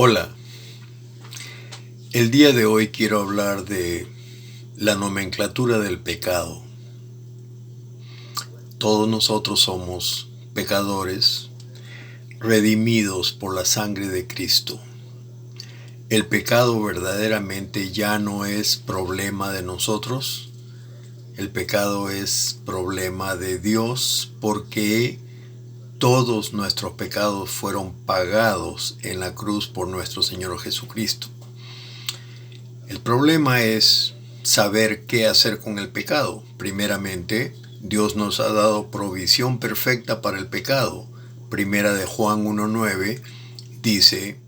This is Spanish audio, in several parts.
Hola, el día de hoy quiero hablar de la nomenclatura del pecado. Todos nosotros somos pecadores, redimidos por la sangre de Cristo. El pecado verdaderamente ya no es problema de nosotros, el pecado es problema de Dios porque todos nuestros pecados fueron pagados en la cruz por nuestro Señor Jesucristo. El problema es saber qué hacer con el pecado. Primeramente, Dios nos ha dado provisión perfecta para el pecado. Primera de Juan 1:9 dice: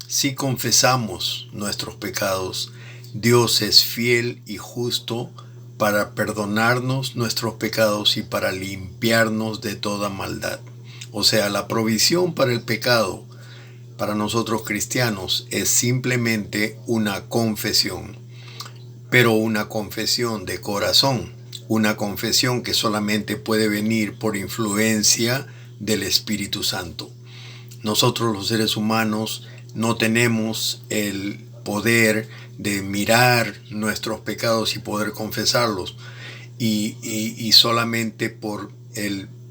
si confesamos nuestros pecados, Dios es fiel y justo para perdonarnos nuestros pecados y para limpiarnos de toda maldad. O sea, la provisión para el pecado para nosotros cristianos es simplemente una confesión, pero una confesión de corazón, una confesión que solamente puede venir por influencia del Espíritu Santo. Nosotros los seres humanos no tenemos el poder de mirar nuestros pecados y poder confesarlos, y solamente por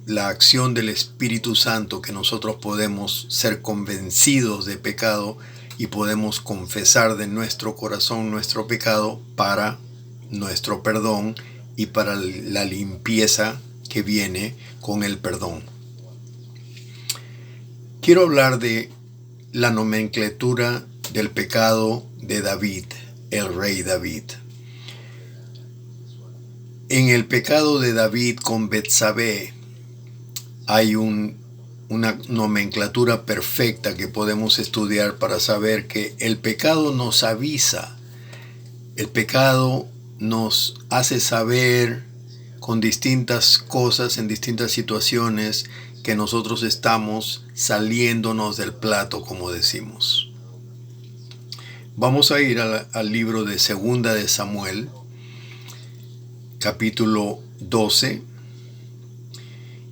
la acción del Espíritu Santo que nosotros podemos ser convencidos de pecado y podemos confesar de nuestro corazón nuestro pecado para nuestro perdón y para la limpieza que viene con el perdón. Quiero hablar de la nomenclatura del pecado de David, el rey David. En el pecado de David con Betsabé hay una nomenclatura perfecta que podemos estudiar para saber que el pecado nos avisa, el pecado nos hace saber con distintas cosas, en distintas situaciones, que nosotros estamos saliéndonos del plato, como decimos. Vamos a ir al libro de Segunda de Samuel, capítulo 12.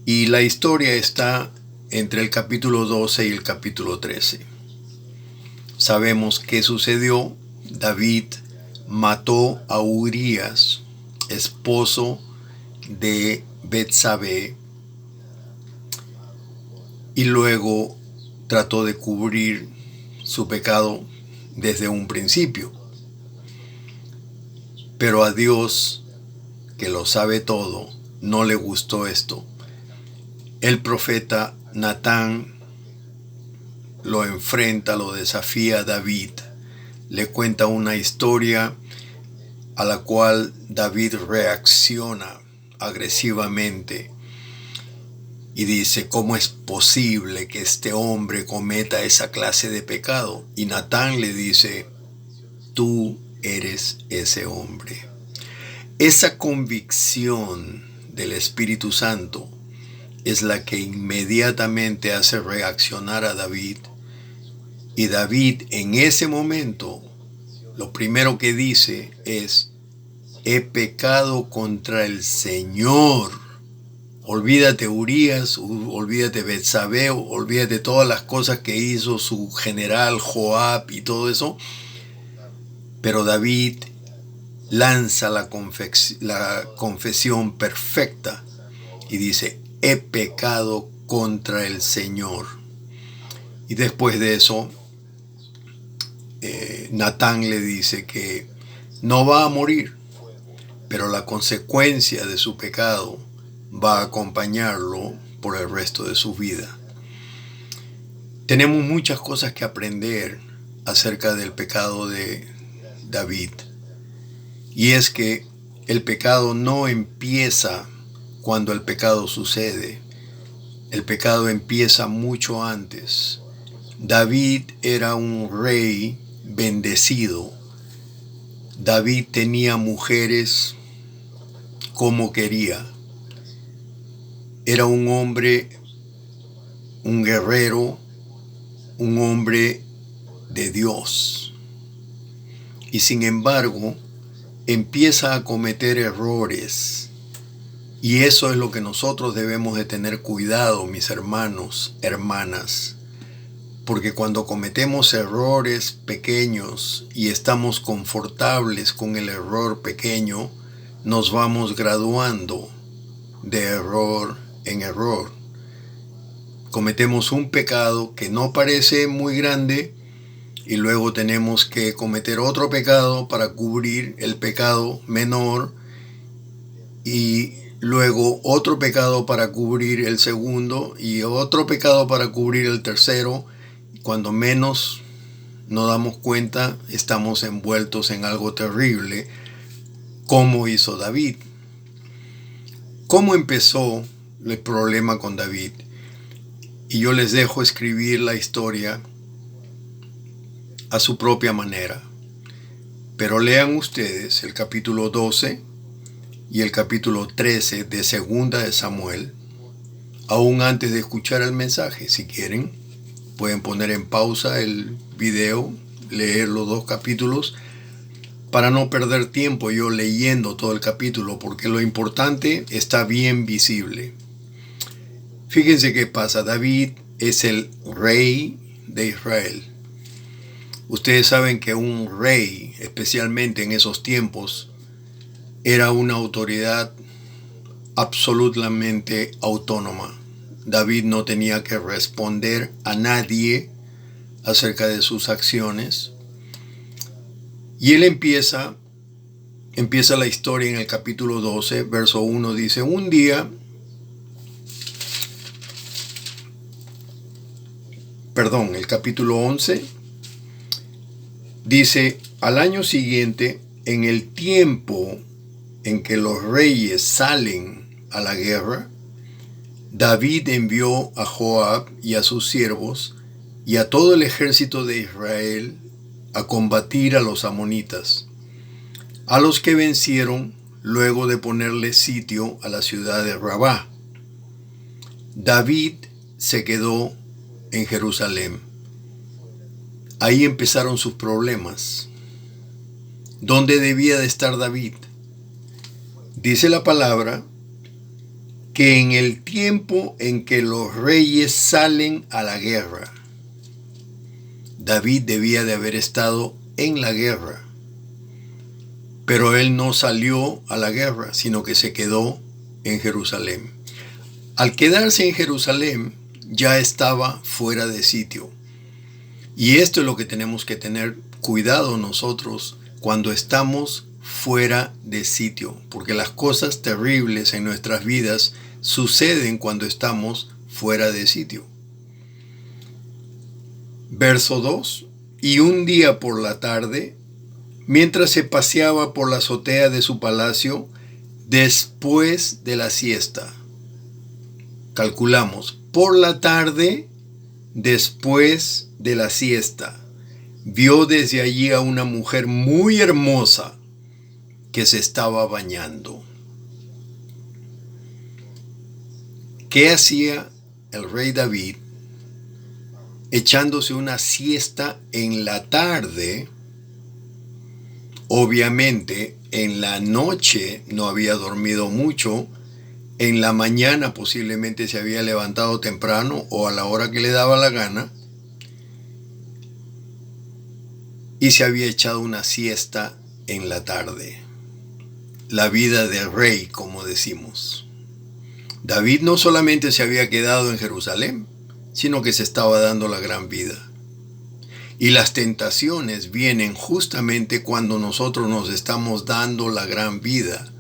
Y la historia está entre el capítulo 12 y el capítulo 13. Sabemos qué sucedió. David mató a Urías, esposo de Betsabé, y luego trató de cubrir su pecado desde un principio. Pero a Dios, que lo sabe todo, no le gustó esto. El profeta Natán lo enfrenta, lo desafía a David, le cuenta una historia a la cual David reacciona agresivamente y dice: ¿cómo es posible que este hombre cometa esa clase de pecado? Y Natán le dice: tú eres ese hombre. Esa convicción del Espíritu Santo es la que inmediatamente hace reaccionar a David. Y David en ese momento, lo primero que dice es: he pecado contra el Señor. Olvídate Urías, olvídate Betsabé, olvídate todas las cosas que hizo su general Joab y todo eso. Pero David lanza la confesión perfecta y dice: he pecado contra el Señor. Y después de eso, Natán le dice que no va a morir, pero la consecuencia de su pecado va a acompañarlo por el resto de su vida. Tenemos muchas cosas que aprender acerca del pecado de David. Y es que el pecado no empieza cuando el pecado sucede. El pecado empieza mucho antes. David era un rey bendecido. David tenía mujeres como quería. Era un hombre, un guerrero, un hombre de Dios. Y sin embargo, empieza a cometer errores. Y eso es lo que nosotros debemos de tener cuidado, mis hermanos, hermanas. Porque cuando cometemos errores pequeños y estamos confortables con el error pequeño, nos vamos graduando de error en error. Cometemos un pecado que no parece muy grande y luego tenemos que cometer otro pecado para cubrir el pecado menor y luego otro pecado para cubrir el segundo y otro pecado para cubrir el tercero. Cuando menos nos damos cuenta, estamos envueltos en algo terrible, como hizo David. ¿Cómo empezó el problema con David? Y yo les dejo escribir la historia a su propia manera. Pero lean ustedes el capítulo 12 y el capítulo 13 de Segunda de Samuel, aún antes de escuchar el mensaje. Si quieren, pueden poner en pausa el video, leer los dos capítulos, para no perder tiempo yo leyendo todo el capítulo, porque lo importante está bien visible. Fíjense qué pasa. David es el rey de Israel. Ustedes saben que un rey, especialmente en esos tiempos, era una autoridad absolutamente autónoma. David no tenía que responder a nadie acerca de sus acciones. Y él empieza la historia en el capítulo 12, verso 1, dice: un día, el capítulo 11, dice: al año siguiente, en el tiempo en que los reyes salen a la guerra, David envió a Joab y a sus siervos y a todo el ejército de Israel a combatir a los amonitas, a los que vencieron luego de ponerle sitio a la ciudad de Rabá. David se quedó en Jerusalén. Ahí empezaron sus problemas. ¿Dónde debía de estar David? Dice la palabra que en el tiempo en que los reyes salen a la guerra, David debía de haber estado en la guerra, pero él no salió a la guerra, sino que se quedó en Jerusalén. Al quedarse en Jerusalén, ya estaba fuera de sitio. Y esto es lo que tenemos que tener cuidado nosotros cuando estamos fuera de sitio, porque las cosas terribles en nuestras vidas suceden cuando estamos fuera de sitio. Verso 2: y un día por la tarde, mientras se paseaba por la azotea de su palacio, después de la siesta, calculamos, por la tarde, después de la siesta, vio desde allí a una mujer muy hermosa que se estaba bañando. ¿Qué hacía el rey David echándose una siesta en la tarde? Obviamente, en la noche no había dormido mucho. En la mañana posiblemente se había levantado temprano o a la hora que le daba la gana, y se había echado una siesta en la tarde. La vida de rey, como decimos. David no solamente se había quedado en Jerusalén, sino que se estaba dando la gran vida. Y las tentaciones vienen justamente cuando nosotros nos estamos dando la gran vida,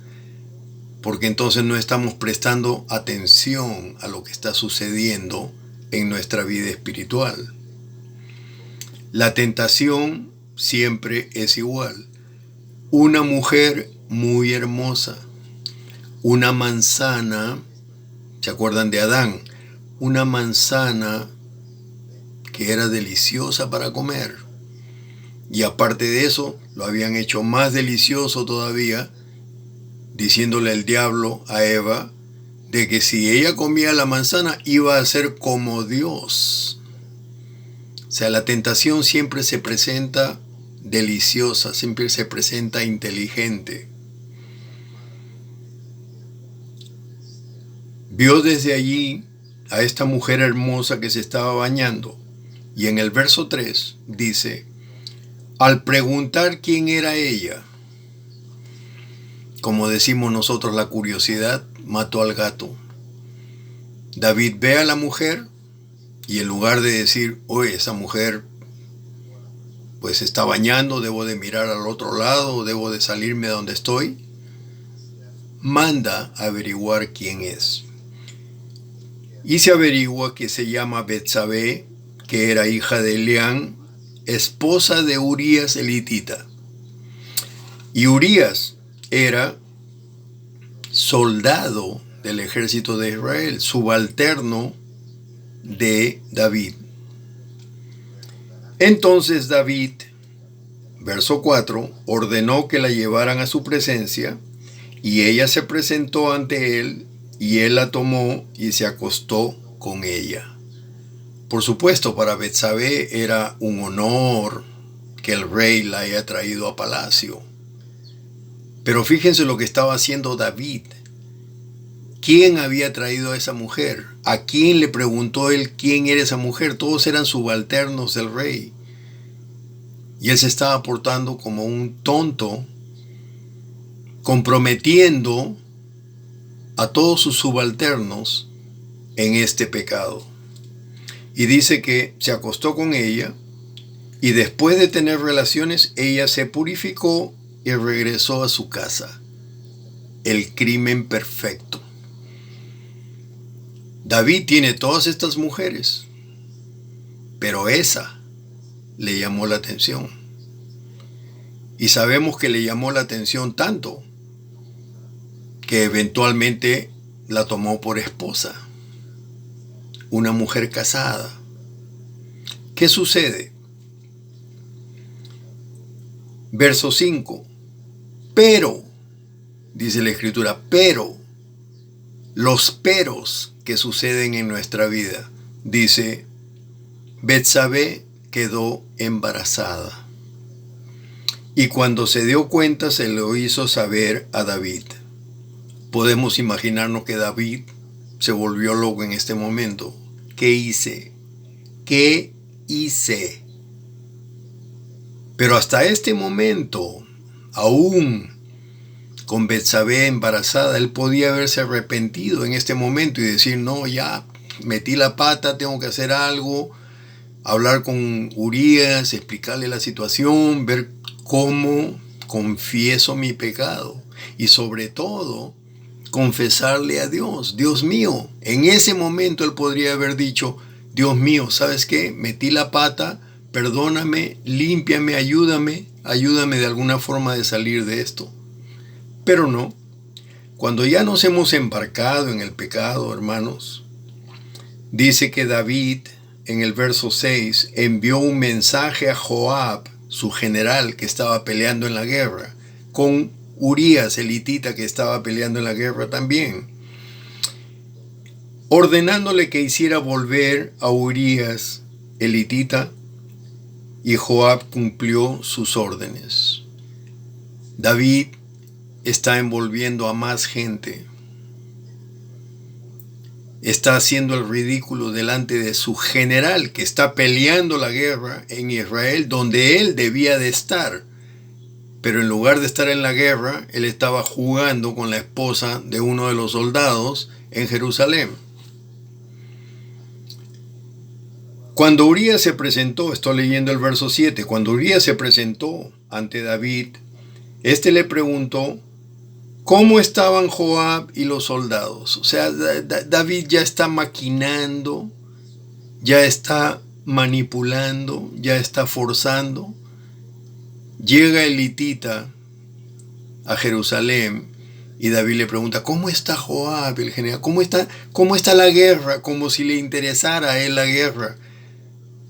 porque entonces no estamos prestando atención a lo que está sucediendo en nuestra vida espiritual. La tentación siempre es igual. Una mujer muy hermosa, una manzana, ¿se acuerdan de Adán? Una manzana que era deliciosa para comer. Y aparte de eso, lo habían hecho más delicioso todavía, diciéndole el diablo a Eva de que si ella comía la manzana iba a ser como Dios. O sea, la tentación siempre se presenta deliciosa, siempre se presenta inteligente. Vio desde allí a esta mujer hermosa que se estaba bañando, Y en el verso 3 dice, al preguntar quién era ella, como decimos nosotros, la curiosidad mató al gato. David ve a la mujer y en lugar de decir, oye, esa mujer pues se está bañando, debo de mirar al otro lado, debo de salirme de donde estoy, manda a averiguar quién es. Y se averigua que se llama Betsabé, que era hija de Elián, esposa de Urías el hitita. Y Urías era soldado del ejército de Israel, subalterno de David. Entonces David, verso 4, ordenó que la llevaran a su presencia, y ella se presentó ante él, y él la tomó y se acostó con ella. Por supuesto, para Betsabé era un honor que el rey la haya traído a palacio. Pero fíjense lo que estaba haciendo David. ¿Quién había traído a esa mujer? ¿A quién le preguntó él quién era esa mujer? Todos eran subalternos del rey. Y él se estaba portando como un tonto, comprometiendo a todos sus subalternos en este pecado. Y dice que se acostó con ella y después de tener relaciones, ella se purificó y regresó a su casa. El crimen perfecto. David tiene todas estas mujeres, pero esa le llamó la atención. Y sabemos que le llamó la atención tanto que eventualmente la tomó por esposa. Una mujer casada. ¿Qué sucede? Verso 5. Pero, dice la Escritura, pero, los peros que suceden en nuestra vida, dice, Betsabé quedó embarazada. Y cuando se dio cuenta se lo hizo saber a David. Podemos imaginarnos que David se volvió loco en este momento. ¿Qué hice? ¿Qué hice? Pero hasta este momento, aún con Betsabé embarazada, él podía haberse arrepentido en este momento y decir, no, ya metí la pata, tengo que hacer algo, hablar con Urías, explicarle la situación, ver cómo confieso mi pecado y sobre todo confesarle a Dios. Dios mío, en ese momento él podría haber dicho, Dios mío, ¿sabes qué? Metí la pata, perdóname, límpiame, ayúdame de alguna forma de salir de esto. Pero no, cuando ya nos hemos embarcado en el pecado, hermanos, dice que David, en el verso 6, envió un mensaje a Joab, su general que estaba peleando en la guerra, con Urías el hitita que estaba peleando en la guerra también, ordenándole que hiciera volver a Urías el hitita, y Joab cumplió sus órdenes. David está envolviendo a más gente. Está haciendo el ridículo delante de su general que está peleando la guerra en Israel, donde él debía de estar. Pero en lugar de estar en la guerra, él estaba jugando con la esposa de uno de los soldados en Jerusalén. Cuando Urías se presentó, estoy leyendo el verso 7, cuando Urías se presentó ante David, este le preguntó cómo estaban Joab y los soldados. O sea, David ya está maquinando, ya está manipulando, ya está forzando. Llega el hitita a Jerusalén y David le pregunta, ¿cómo está Joab, el general? ¿Cómo está la guerra? Como si le interesara a él la guerra.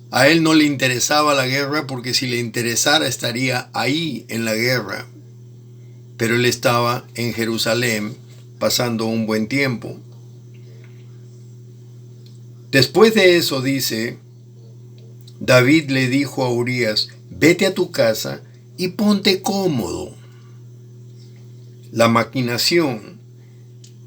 A él no le interesaba la guerra porque si le interesara estaría ahí en la guerra. Pero él estaba en Jerusalén pasando un buen tiempo. Después de eso dice, David le dijo a Urías, vete a tu casa y ponte cómodo. La maquinación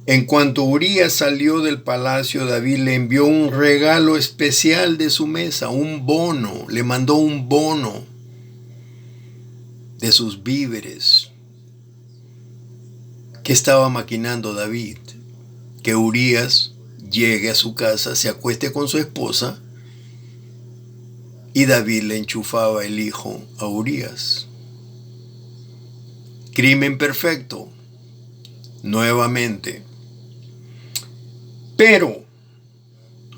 En cuanto Urías salió del palacio, David le envió un regalo especial de su mesa, un bono, le mandó un bono de sus víveres. ¿Qué estaba maquinando David? Que Urías llegue a su casa, se acueste con su esposa, y David le enchufaba el hijo a Urías. Crimen perfecto, nuevamente. Pero,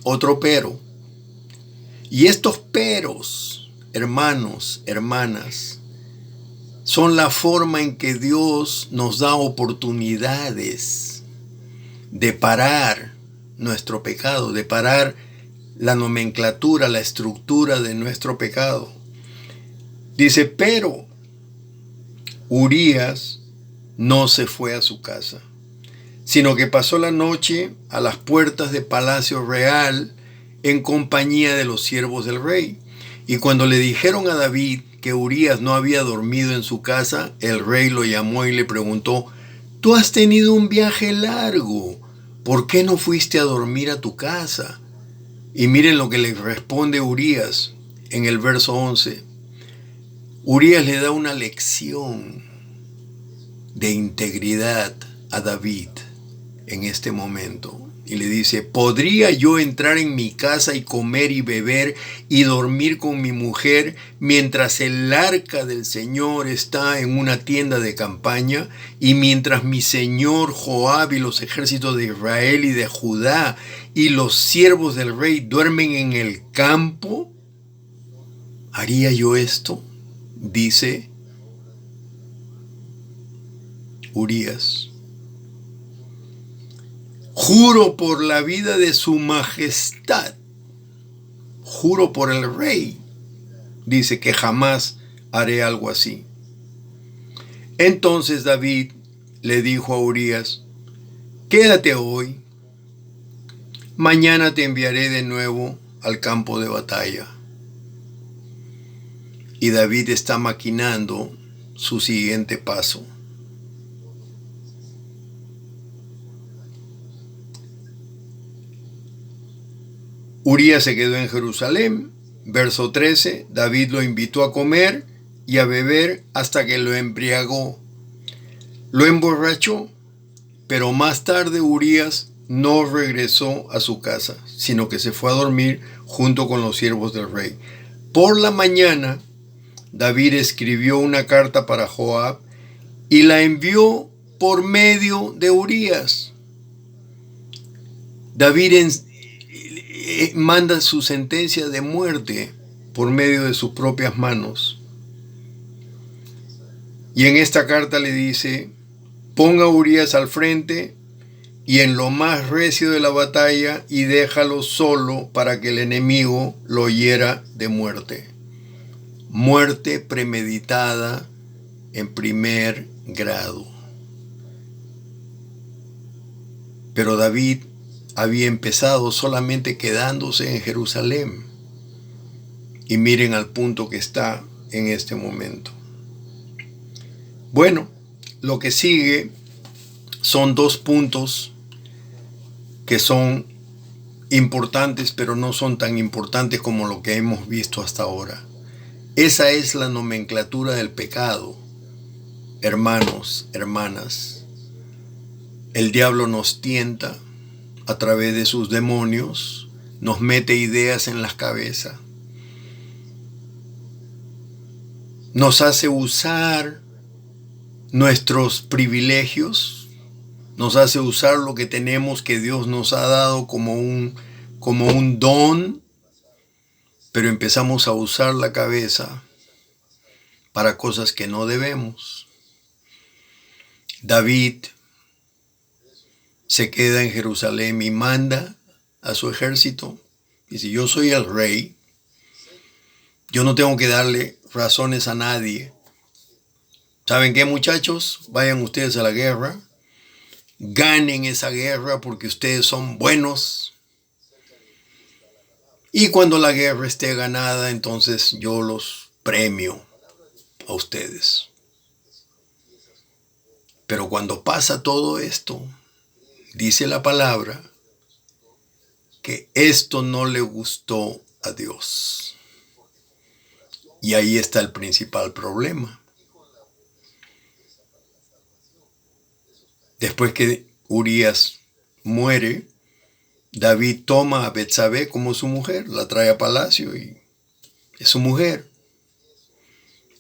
otro pero. Y estos peros, hermanos, hermanas, son la forma en que Dios nos da oportunidades de parar nuestro pecado, de parar la nomenclatura, la estructura de nuestro pecado. Dice, pero Urías no se fue a su casa, sino que pasó la noche a las puertas del palacio real en compañía de los siervos del rey. Y cuando le dijeron a David que Urías no había dormido en su casa, el rey lo llamó y le preguntó, «Tú has tenido un viaje largo, ¿por qué no fuiste a dormir a tu casa?» Y miren lo que le responde Urías en el verso 11. Urías le da una lección de integridad a David en este momento. Y le dice, ¿podría yo entrar en mi casa y comer y beber y dormir con mi mujer mientras el arca del Señor está en una tienda de campaña y mientras mi señor Joab y los ejércitos de Israel y de Judá y los siervos del rey duermen en el campo? ¿Haría yo esto?, dice Urías. Juro por la vida de su majestad, juro por el rey, dice que jamás haré algo así. Entonces David le dijo a Urías, quédate hoy, mañana te enviaré de nuevo al campo de batalla. Y David está maquinando su siguiente paso. Urías se quedó en Jerusalén. Verso 13, David lo invitó a comer y a beber hasta que lo embriagó. Lo emborrachó, pero más tarde Urías no regresó a su casa, sino que se fue a dormir junto con los siervos del rey. Por la mañana, David escribió una carta para Joab y la envió por medio de Urías. David manda su sentencia de muerte por medio de sus propias manos. Y en esta carta le dice, ponga a Urías al frente y en lo más recio de la batalla y déjalo solo para que el enemigo lo hiera de muerte. Muerte premeditada en primer grado. Pero David había empezado solamente quedándose en Jerusalén. Y miren al punto que está en este momento. Bueno, lo que sigue son dos puntos que son importantes, pero no son tan importantes como lo que hemos visto hasta ahora. Esa es la nomenclatura del pecado. Hermanos, hermanas, el diablo nos tienta a través de sus demonios, nos mete ideas en la cabeza, nos hace usar nuestros privilegios, nos hace usar lo que tenemos, que Dios nos ha dado como un don, pero empezamos a usar la cabeza para cosas que no debemos. David se queda en Jerusalén y manda a su ejército. Dice, yo soy el rey, yo no tengo que darle razones a nadie. ¿Saben qué, muchachos? Vayan ustedes a la guerra, ganen esa guerra porque ustedes son buenos. Y cuando la guerra esté ganada, entonces yo los premio a ustedes. Pero cuando pasa todo esto, dice la palabra que esto no le gustó a Dios. Y ahí está el principal problema. Después que Urías muere, David toma a Betsabé como su mujer, la trae a palacio y es su mujer,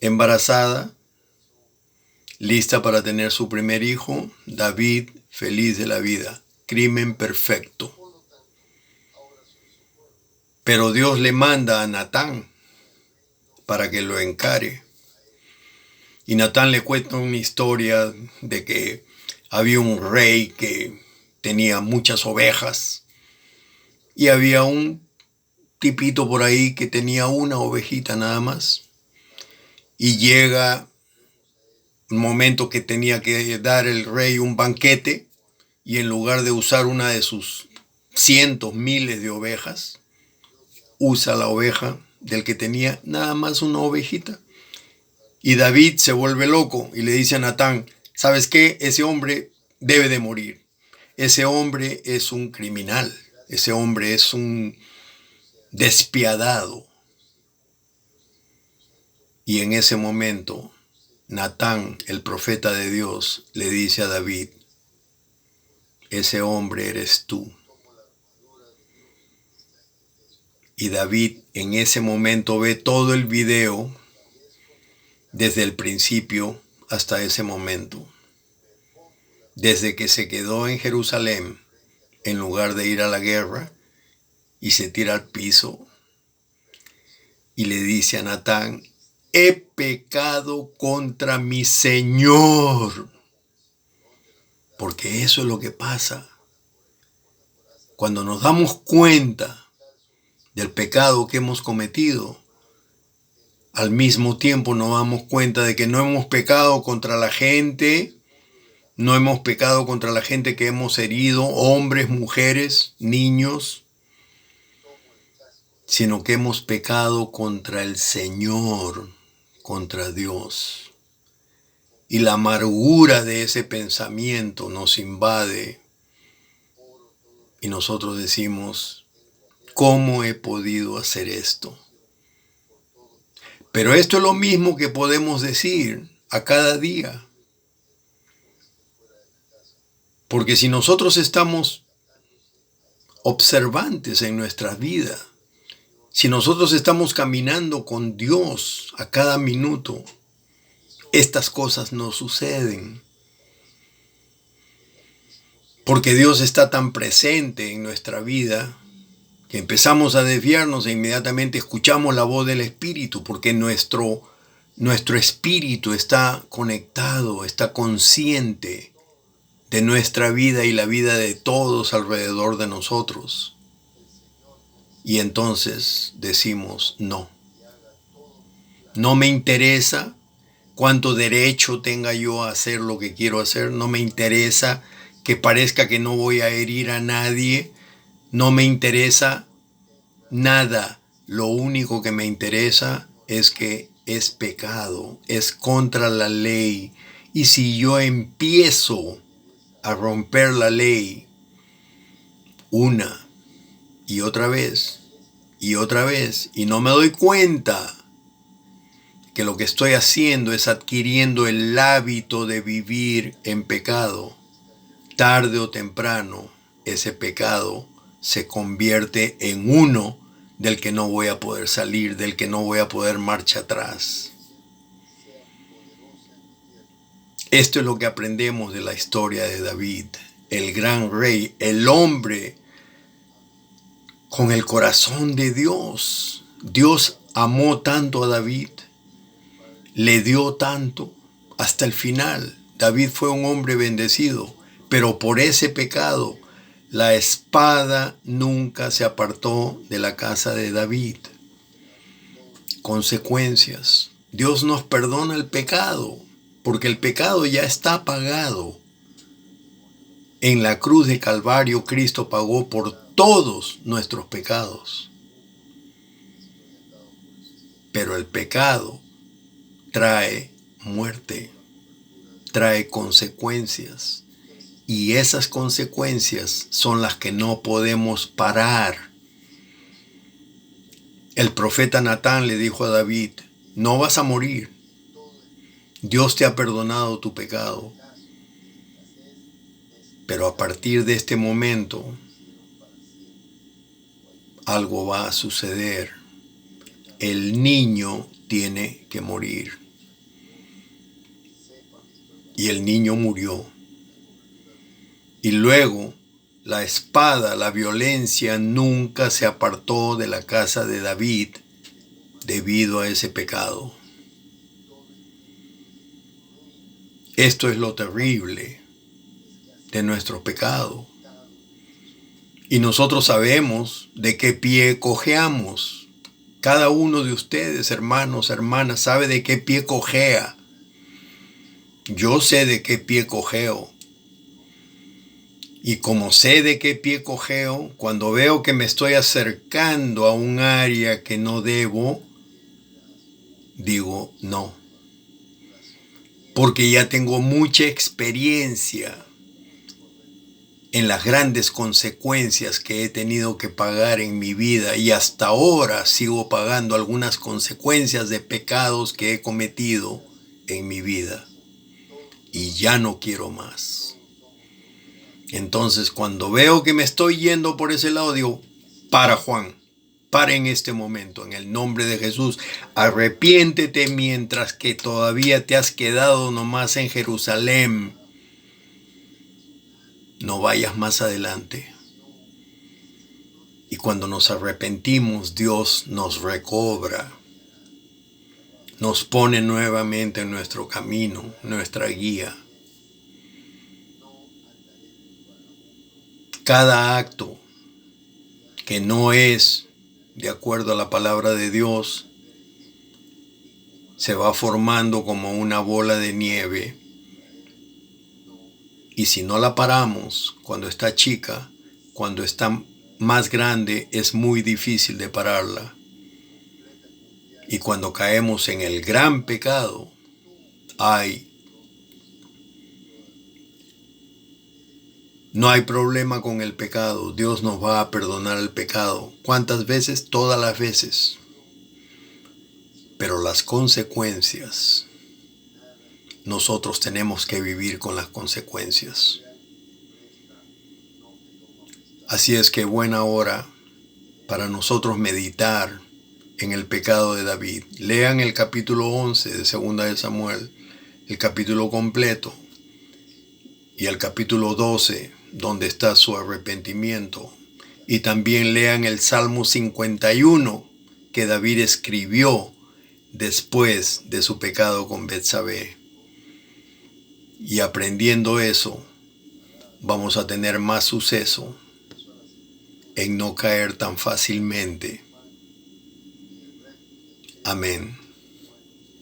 embarazada, lista para tener su primer hijo. David, feliz de la vida, crimen perfecto. Pero Dios le manda a Natán para que lo encare. Y Natán le cuenta una historia de que había un rey que tenía muchas ovejas y había un tipito por ahí que tenía una ovejita nada más. Y llega un momento que tenía que dar el rey un banquete y en lugar de usar una de sus cientos, miles de ovejas, usa la oveja del que tenía nada más una ovejita. Y David se vuelve loco y le dice a Natán, ¿sabes qué? Ese hombre debe de morir. Ese hombre es un criminal. Ese hombre es un despiadado. Y en ese momento, Natán, el profeta de Dios, le dice a David, ese hombre eres tú. Y David en ese momento ve todo el video desde el principio hasta ese momento. Desde que se quedó en Jerusalén, en lugar de ir a la guerra, y se tira al piso y le dice a Natán, he pecado contra mi Señor. Porque eso es lo que pasa. Cuando nos damos cuenta del pecado que hemos cometido, al mismo tiempo nos damos cuenta de que no hemos pecado contra la gente, no hemos pecado contra la gente que hemos herido, hombres, mujeres, niños, sino que hemos pecado contra el Señor, contra Dios. Y la amargura de ese pensamiento nos invade y nosotros decimos, ¿cómo he podido hacer esto? Pero esto es lo mismo que podemos decir a cada día. Porque si nosotros estamos observantes en nuestras vidas, si nosotros estamos caminando con Dios a cada minuto, estas cosas no suceden. Porque Dios está tan presente en nuestra vida que empezamos a desviarnos e inmediatamente escuchamos la voz del Espíritu, porque nuestro espíritu está conectado, está consciente de nuestra vida y la vida de todos alrededor de nosotros. Y entonces decimos, no me interesa cuánto derecho tenga yo a hacer lo que quiero hacer, no me interesa que parezca que no voy a herir a nadie, no me interesa nada, lo único que me interesa es que es pecado, es contra la ley, y si yo empiezo a romper la ley una y otra vez, y no me doy cuenta que lo que estoy haciendo es adquiriendo el hábito de vivir en pecado, tarde o temprano ese pecado se convierte en uno del que no voy a poder salir, del que no voy a poder marcha atrás. Esto es lo que aprendemos de la historia de David, el gran rey, el hombre con el corazón de Dios. Dios amó tanto a David, le dio tanto hasta el final. David fue un hombre bendecido, pero por ese pecado la espada nunca se apartó de la casa de David. Consecuencias. Dios nos perdona el pecado, porque el pecado ya está pagado. En la cruz de Calvario, Cristo pagó por todos nuestros pecados. Pero el pecado trae muerte, trae consecuencias. Y esas consecuencias son las que no podemos parar. El profeta Natán le dijo a David, no vas a morir. Dios te ha perdonado tu pecado. Pero a partir de este momento, algo va a suceder. El niño tiene que morir. Y el niño murió. Y luego, la espada, la violencia nunca se apartó de la casa de David debido a ese pecado. Esto es lo terrible de nuestro pecado. Y nosotros sabemos de qué pie cojeamos. Cada uno de ustedes, hermanos, hermanas, sabe de qué pie cojea. Yo sé de qué pie cojeo. Y como sé de qué pie cojeo, cuando veo que me estoy acercando a un área que no debo, digo no. Porque ya tengo mucha experiencia en las grandes consecuencias que he tenido que pagar en mi vida, y hasta ahora sigo pagando algunas consecuencias de pecados que he cometido en mi vida. Y ya no quiero más. Entonces, cuando veo que me estoy yendo por ese lado, digo, para, Juan, para en este momento, en el nombre de Jesús. Arrepiéntete mientras que todavía te has quedado nomás en Jerusalén. No vayas más adelante. Y cuando nos arrepentimos, Dios nos recobra. Nos pone nuevamente en nuestro camino, nuestra guía. Cada acto que no es de acuerdo a la palabra de Dios se va formando como una bola de nieve. Y si no la paramos cuando está chica, cuando está más grande, es muy difícil de pararla. Y cuando caemos en el gran pecado, no hay problema con el pecado. Dios nos va a perdonar el pecado. ¿Cuántas veces? Todas las veces. Pero las consecuencias, nosotros tenemos que vivir con las consecuencias. Así es que buena hora para nosotros meditar en el pecado de David. Lean el capítulo 11 de 2 de Samuel, el capítulo completo, y el capítulo 12, donde está su arrepentimiento. Y también lean el Salmo 51 que David escribió después de su pecado con Betsabé. Y aprendiendo eso, vamos a tener más suceso en no caer tan fácilmente. Amén.